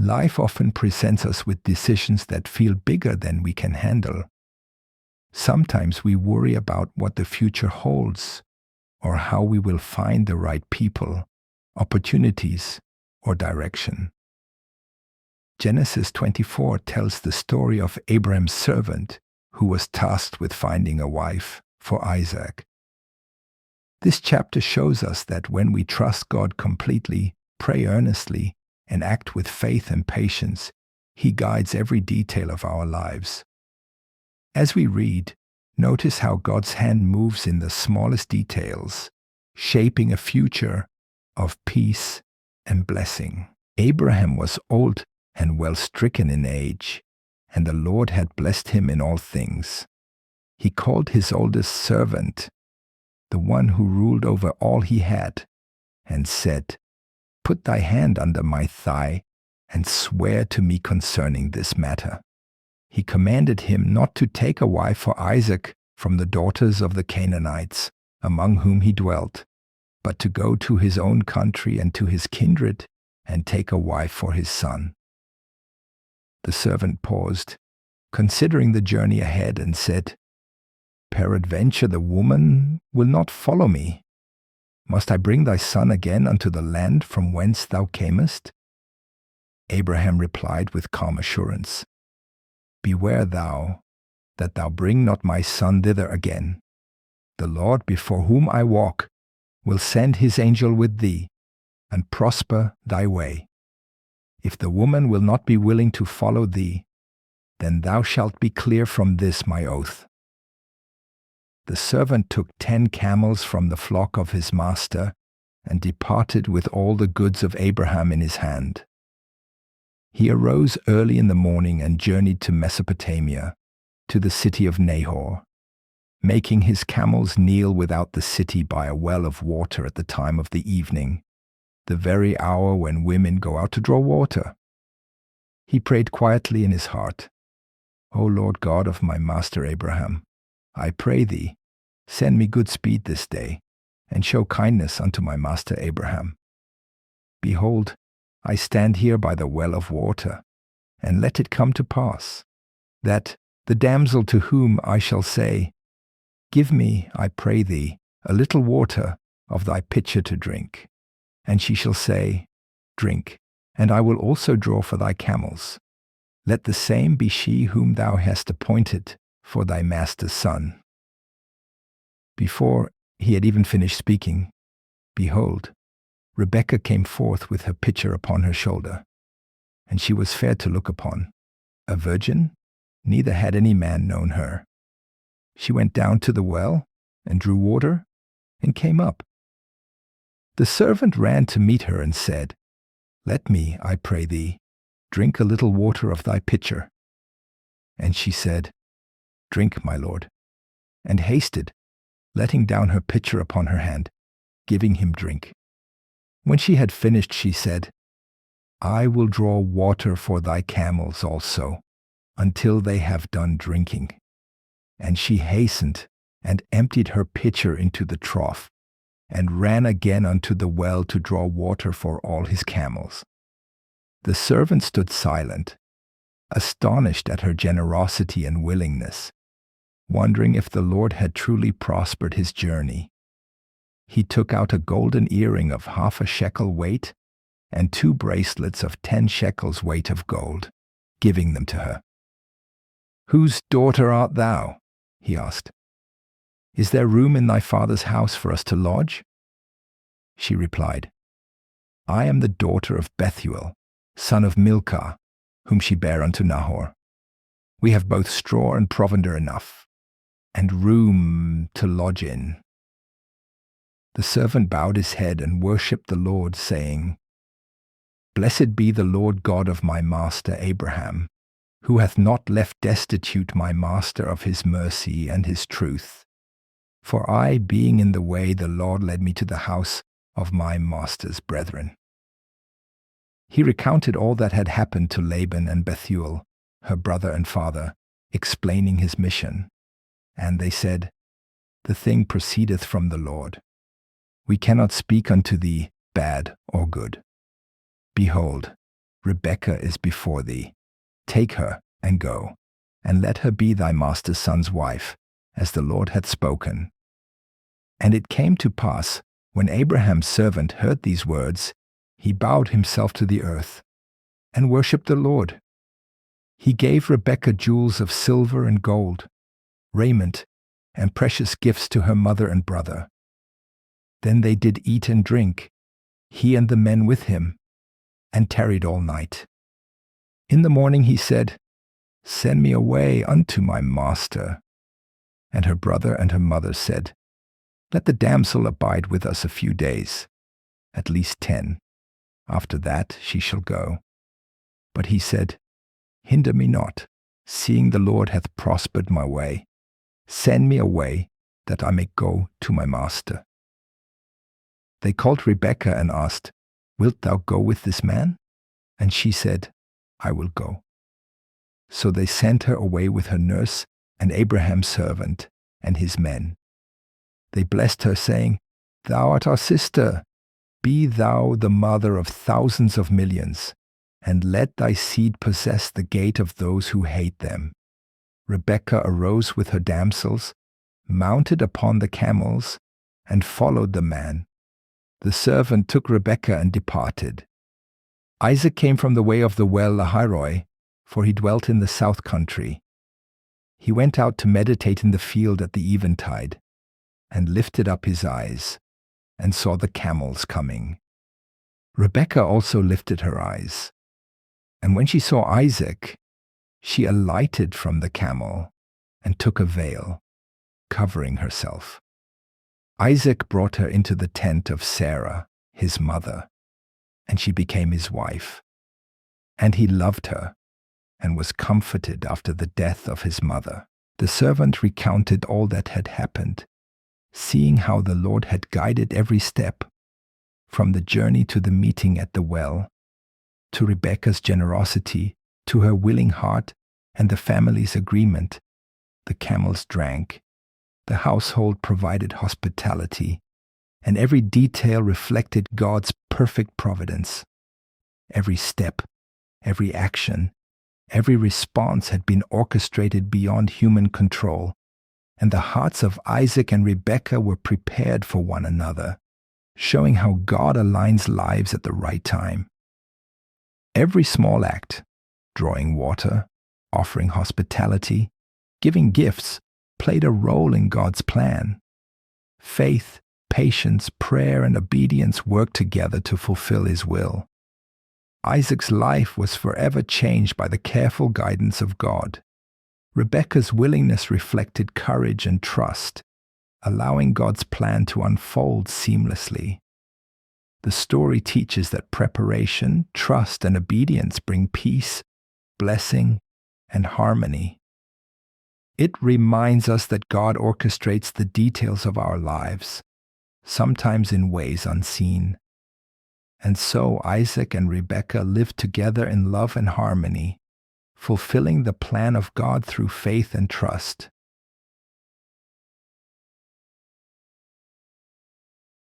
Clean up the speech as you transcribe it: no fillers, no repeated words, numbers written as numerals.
Life often presents us with decisions that feel bigger than we can handle. Sometimes we worry about what the future holds, or how we will find the right people, opportunities, or direction. Genesis 24 tells the story of Abraham's servant who was tasked with finding a wife for Isaac. This chapter shows us that when we trust God completely, pray earnestly, and act with faith and patience, He guides every detail of our lives. As we read, notice how God's hand moves in the smallest details, shaping a future of peace and blessing. Abraham was old and well stricken in age, and the Lord had blessed him in all things. He called his oldest servant, the one who ruled over all he had, and said, "Put thy hand under my thigh, and swear to me concerning this matter." He commanded him not to take a wife for Isaac from the daughters of the Canaanites, among whom he dwelt, but to go to his own country and to his kindred, and take a wife for his son. The servant paused, considering the journey ahead, and said, "Peradventure the woman will not follow me. Must I bring thy son again unto the land from whence thou camest?" Abraham replied with calm assurance, "Beware thou, that thou bring not my son thither again. The Lord before whom I walk will send his angel with thee, and prosper thy way. If the woman will not be willing to follow thee, then thou shalt be clear from this my oath." The servant took 10 camels from the flock of his master, and departed with all the goods of Abraham in his hand. He arose early in the morning and journeyed to Mesopotamia, to the city of Nahor, making his camels kneel without the city by a well of water at the time of the evening, the very hour when women go out to draw water. He prayed quietly in his heart, "O Lord God of my master Abraham, I pray thee, send me good speed this day, and show kindness unto my master Abraham. Behold, I stand here by the well of water, and let it come to pass, that the damsel to whom I shall say, Give me, I pray thee, a little water of thy pitcher to drink, and she shall say, Drink, and I will also draw for thy camels. Let the same be she whom thou hast appointed for thy master's son." Before he had even finished speaking, behold, Rebekah came forth with her pitcher upon her shoulder, and she was fair to look upon, a virgin, neither had any man known her. She went down to the well, and drew water, and came up. The servant ran to meet her and said, "Let me, I pray thee, drink a little water of thy pitcher." And she said, "Drink, my lord," and hasted, letting down her pitcher upon her hand, giving him drink. When she had finished, she said, "I will draw water for thy camels also, until they have done drinking." And she hastened and emptied her pitcher into the trough, and ran again unto the well to draw water for all his camels. The servant stood silent, astonished at her generosity and willingness, wondering if the Lord had truly prospered his journey. He took out a golden earring of 1/2 shekel weight, and 2 bracelets of 10 shekels weight of gold, giving them to her. "Whose daughter art thou?" he asked. "Is there room in thy father's house for us to lodge?" She replied, "I am the daughter of Bethuel, son of Milcah, whom she bare unto Nahor. We have both straw and provender enough, and room to lodge in." The servant bowed his head and worshipped the Lord, saying, "Blessed be the Lord God of my master Abraham, who hath not left destitute my master of his mercy and his truth. For I, being in the way, the Lord led me to the house of my master's brethren." He recounted all that had happened to Laban and Bethuel, her brother and father, explaining his mission. And they said, "The thing proceedeth from the Lord. We cannot speak unto thee bad or good. Behold, Rebekah is before thee. Take her and go, and let her be thy master's son's wife, as the Lord hath spoken. And it came to pass, when Abraham's servant heard these words, he bowed himself to the earth, and worshipped the Lord. He gave Rebekah jewels of silver and gold, raiment, and precious gifts to her mother and brother. Then they did eat and drink, he and the men with him, and tarried all night. In the morning he said, Send me away unto my master. And her brother and her mother said, Let the damsel abide with us a few days, at least 10. After that she shall go. But he said, Hinder me not, seeing the Lord hath prospered my way. Send me away, that I may go to my master. They called Rebekah and asked, Wilt thou go with this man? And she said, I will go. So they sent her away with her nurse and Abraham's servant and his men. They blessed her, saying, Thou art our sister. Be thou the mother of thousands of millions, and let thy seed possess the gate of those who hate them. Rebekah arose with her damsels, mounted upon the camels, and followed the man. The servant took Rebekah and departed. Isaac came from the way of the well Lahairoi, for he dwelt in the south country. He went out to meditate in the field at the eventide, and lifted up his eyes, and saw the camels coming. Rebekah also lifted her eyes, and when she saw Isaac, she alighted from the camel, and took a veil, covering herself. Isaac brought her into the tent of Sarah, his mother, and she became his wife. And he loved her, and was comforted after the death of his mother. The servant recounted all that had happened, seeing how the Lord had guided every step, from the journey to the meeting at the well, to Rebekah's generosity, to her willing heart, and the family's agreement. The camels drank, the household provided hospitality, and every detail reflected God's perfect providence. Every step, every action, every response had been orchestrated beyond human control, and the hearts of Isaac and Rebekah were prepared for one another, showing how God aligns lives at the right time. Every small act, drawing water, offering hospitality, giving gifts, played a role in God's plan. Faith, patience, prayer, and obedience worked together to fulfill His will. Isaac's life was forever changed by the careful guidance of God. Rebekah's willingness reflected courage and trust, allowing God's plan to unfold seamlessly. The story teaches that preparation, trust, and obedience bring peace, blessing, and harmony. It reminds us that God orchestrates the details of our lives, sometimes in ways unseen. And so Isaac and Rebekah lived together in love and harmony, fulfilling the plan of God through faith and trust.